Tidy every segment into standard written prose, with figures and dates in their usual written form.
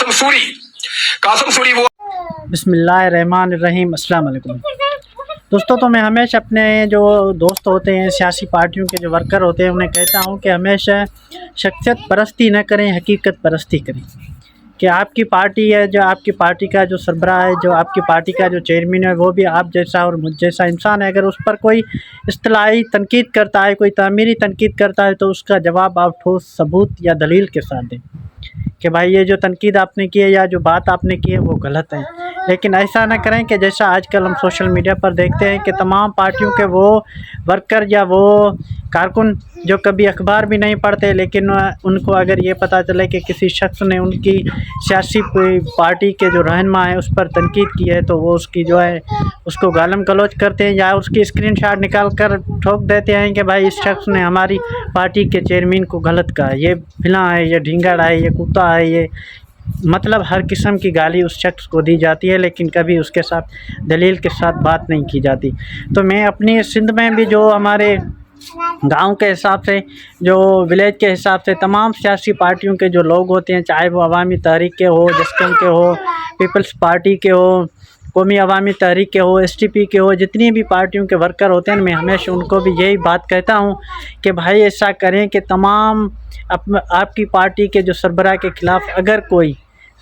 कासिम सूरी वो बिस्मिल्लाहिर्रहमानिर्रहीम। अस्सलाम वालेकुम दोस्तों। तो मैं हमेशा अपने जो दोस्त होते हैं, सियासी पार्टियों के जो वर्कर होते हैं, उन्हें कहता हूं कि हमेशा शख्सियत परस्ती न करें, हकीकत परस्ती करें। कि आपकी पार्टी है, जो आपकी पार्टी का जो सरबराह है, जो आपकी पार्टी का जो चेयरमैन है, वो भी आप जैसा और मुझ जैसा इंसान है। अगर उस पर कोई इस्तिलाही तनकीद करता है, कोई तामीरी तनकीद करता है, तो उसका जवाब आप ठोस सबूत या दलील के साथ दें कि भाई ये जो तनकीद आपने की है या जो बात आपने की है वो गलत है। लेकिन ऐसा ना करें कि जैसा आजकल हम सोशल मीडिया पर देखते हैं कि तमाम पार्टियों के वो वर्कर या वो कारकुन जो कभी अखबार भी नहीं पढ़ते, लेकिन उनको अगर ये पता चले कि किसी शख्स ने उनकी सियासी पार्टी के जो रहनुमा है उस पर तनकीद की है, तो वो उसकी जो है उसको गालम गलौज करते हैं या उसकी स्क्रीनशॉट निकाल कर ठोक देते हैं कि भाई इस शख्स ने हमारी पार्टी के चेयरमैन को गलत कहा, ये फिला है, ये ढींगड़ है, ये कुत्ता है, ये मतलब हर किस्म की गाली उस शख्स को दी जाती है, लेकिन कभी उसके साथ दलील के साथ बात नहीं की जाती। तो मैं अपनी सिंध में भी जो हमारे गांव के हिसाब से, जो विलेज के हिसाब से, तमाम सियासी पार्टियों के जो लोग होते हैं, चाहे वो अवामी तहरीक के हो, जस्कम के हो, पीपल्स पार्टी के हो, कौमी अवामी तहरीक के हो, STP के हो, जितनी भी पार्टियों के वर्कर होते हैं, मैं हमेशा उनको भी यही बात कहता हूं कि भाई ऐसा करें कि तमाम आपकी पार्टी के जो सरबराह के ख़िलाफ़ अगर कोई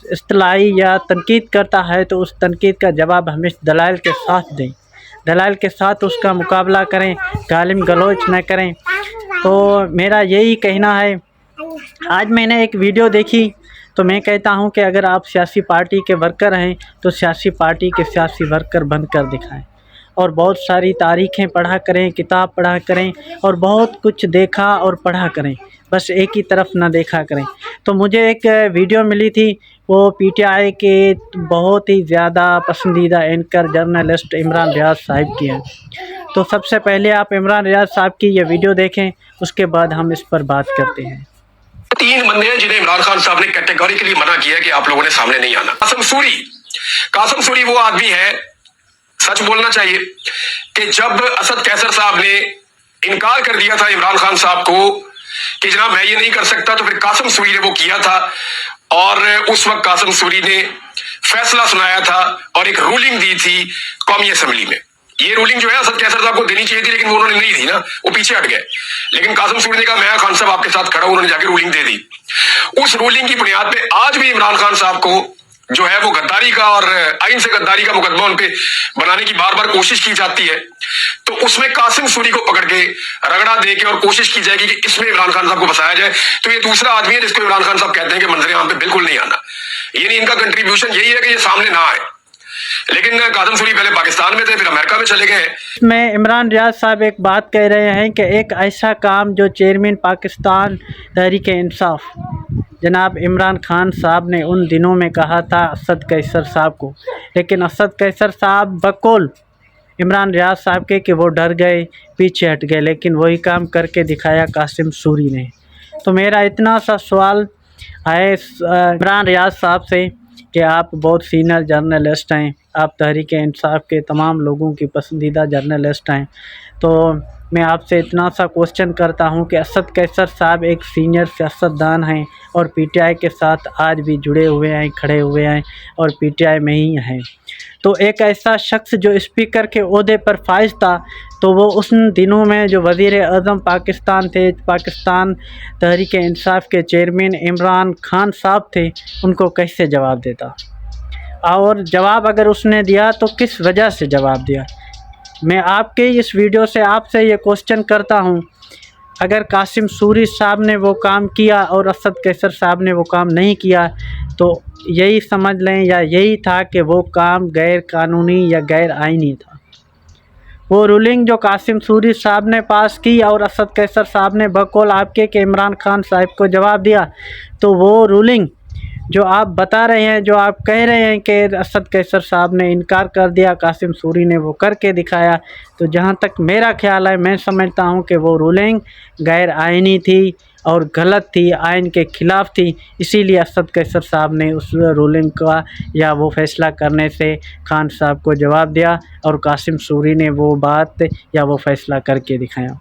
इस्तिलाही या तनकीद करता है तो उस तनकीद का जवाब हमेशा दलाइल के साथ दें, दलाइल के साथ उसका मुकाबला करें, गालिम गलौज न करें। तो मेरा यही कहना है। आज मैंने एक वीडियो देखी तो मैं कहता हूं कि अगर आप सियासी पार्टी के वर्कर हैं तो सियासी पार्टी के सियासी वर्कर बन कर दिखाएं और बहुत सारी तारीखें पढ़ा करें, किताब पढ़ा करें और बहुत कुछ देखा और पढ़ा करें, बस एक ही तरफ ना देखा करें। तो मुझे एक वीडियो मिली थी, वो PTI के बहुत ही ज़्यादा पसंदीदा एंकर जर्नलिस्ट इमरान रियाज साहब की है। तो सबसे पहले आप इमरान रियाज साहब की ये वीडियो देखें, उसके बाद हम इस पर बात करते हैं। 3 बंदे हैं जिन्हें इमरान खान साहब ने कैटेगोरिकली मना किया है कि आप लोगों ने सामने नहीं आना। कासिम सूरी वो आदमी है, सच बोलना चाहिए, कि जब असद कैसर साहब ने इनकार कर दिया था इमरान खान साहब को कि जनाब मैं ये नहीं कर सकता, तो फिर कासिम सूरी ने वो किया था और उस वक्त कासिम सूरी ने फैसला सुनाया था और एक रूलिंग दी थी कौमी असेंबली में। ये रूलिंग जो है असद कैसर साहब को देनी चाहिए थी, लेकिन वो उन्होंने नहीं दी ना, वो पीछे हट गए। लेकिन कासिम सूरी ने कहा मैं खान साहब आपके साथ खड़ा हूं, उन्होंने जाके रूलिंग दे दी। उस रूलिंग की बुनियाद पे आज भी इमरान खान साहब को जो है वो गद्दारी का और आइन से गद्दारी का मुकदमा उन पे बनाने की बार बार कोशिश की जाती है। तो उसमें कासिम सूरी को पकड़ के रगड़ा दे के और कोशिश की जाएगी कि इसमें इमरान खान साहब को फंसाया जाए। तो ये दूसरा आदमी है जिसको इमरान खान साहब कहते हैं कि मंजर आम पे बिल्कुल नहीं आना, यानी इनका कंट्रीब्यूशन यही है कि ये सामने ना आए। लेकिन कासिम सूरी पहले पाकिस्तान में थे, फिर अमेरिका में चले गए। मैं इमरान रियाज साहब एक बात कह रहे हैं कि एक ऐसा काम जो चेयरमैन पाकिस्तान तहरीक इंसाफ जनाब इमरान खान साहब ने उन दिनों में कहा था असद कैसर साहब को, लेकिन असद कैसर साहब बकौल इमरान रियाज साहब के कि वो डर गए, पीछे हट गए, लेकिन वही काम करके दिखाया कासिम सूरी ने। तो मेरा इतना सा सवाल है इमरान रियाज साहब से कि आप बहुत सीनियर जर्नलिस्ट हैं, आप तहरीक इंसाफ के तमाम लोगों की पसंदीदा जर्नलिस्ट हैं, तो मैं आपसे इतना सा क्वेश्चन करता हूं कि असद कैसर साहब एक सीनियर सियासतदान हैं और PTI के साथ आज भी जुड़े हुए हैं, खड़े हुए हैं और PTI में ही हैं। तो एक ऐसा शख्स जो स्पीकर के ओहदे पर फाइज था, तो वो उस दिनों में जो वज़ीर आज़म पाकिस्तान थे, पाकिस्तान तहरीक इंसाफ के चेयरमैन इमरान खान साहब थे, उनको कैसे जवाब देता, और जवाब अगर उसने दिया तो किस वजह से जवाब दिया। मैं आपके इस वीडियो से आपसे ये क्वेश्चन करता हूँ, अगर कासिम सूरी साहब ने वो काम किया और असद कैसर साहब ने वो काम नहीं किया, तो यही समझ लें या यही था कि वो काम गैर कानूनी या गैर आइनी था। वो रूलिंग जो कासिम सूरी साहब ने पास की और असद कैसर साहब ने बकौल आपके कि इमरान खान साहब को जवाब दिया, तो वो रूलिंग जो आप बता रहे हैं, जो आप कह रहे हैं कि असद कैसर साहब ने इनकार कर दिया, कासिम सूरी ने वो करके दिखाया, तो जहाँ तक मेरा ख्याल है मैं समझता हूँ कि वो रूलिंग गैर आइनी थी اور غلط تھی، آئین کے خلاف تھی، اسی لیے اسد قیصر صاحب نے اس رولنگ کا یا وہ فیصلہ کرنے سے خان صاحب کو جواب دیا، اور قاسم سوری نے وہ بات یا وہ فیصلہ کر کے دکھایا۔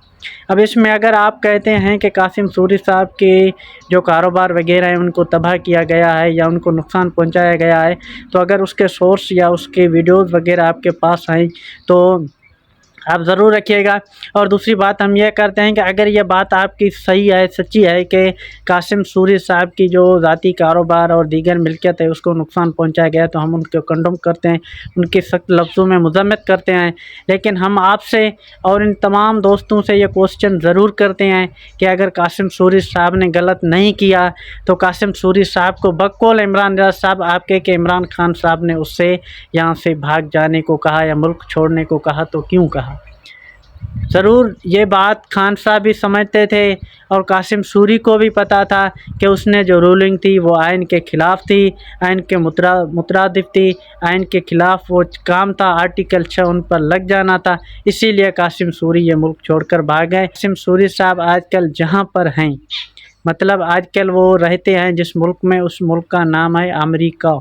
اب اس میں اگر آپ کہتے ہیں کہ قاسم سوری صاحب کے جو کاروبار وغیرہ ہیں ان کو تباہ کیا گیا ہے یا ان کو نقصان پہنچایا گیا ہے، تو اگر اس کے سورس یا اس کے ویڈیوز وغیرہ آپ کے پاس آئیں تو آپ ضرور رکھیے گا۔ اور دوسری بات ہم یہ کرتے ہیں کہ اگر یہ بات آپ کی صحیح ہے، سچی ہے کہ قاسم سوری صاحب کی جو ذاتی کاروبار اور دیگر ملکیت ہے اس کو نقصان پہنچایا گیا تو ہم ان کو کنڈم کرتے ہیں، ان کی سخت لفظوں میں مذمت کرتے ہیں، لیکن ہم آپ سے اور ان تمام دوستوں سے یہ کوسچن ضرور کرتے ہیں کہ اگر قاسم سوری صاحب نے غلط نہیں کیا تو قاسم سوری صاحب کو بقول عمران رضا صاحب آپ کے کہ عمران خان صاحب نے اس سے یہاں سے بھاگ جانے کو کہا یا ملک چھوڑنے کو کہا تو کیوں کہا؟ ضرور یہ بات خان صاحب بھی سمجھتے تھے اور قاسم سوری کو بھی پتہ تھا کہ اس نے جو رولنگ تھی وہ آئین کے خلاف تھی، آئین کے مترادف تھی، آئین کے خلاف وہ کام تھا، آرٹیکل 6 ان پر لگ جانا تھا، اسی لیے قاسم سوری یہ ملک چھوڑ کر بھاگ گئے۔ قاسم سوری صاحب آج کل جہاں پر ہیں، مطلب آج کل وہ رہتے ہیں جس ملک میں، اس ملک کا نام ہے امریکہ،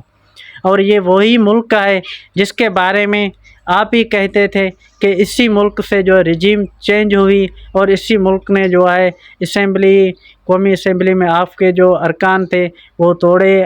اور یہ وہی ملک ہے جس کے بارے میں آپ ہی کہتے تھے کہ اسی ملک سے جو رجیم چینج ہوئی اور اسی ملک نے جو ہے اسمبلی، قومی اسمبلی میں آپ کے جو ارکان تھے وہ توڑے۔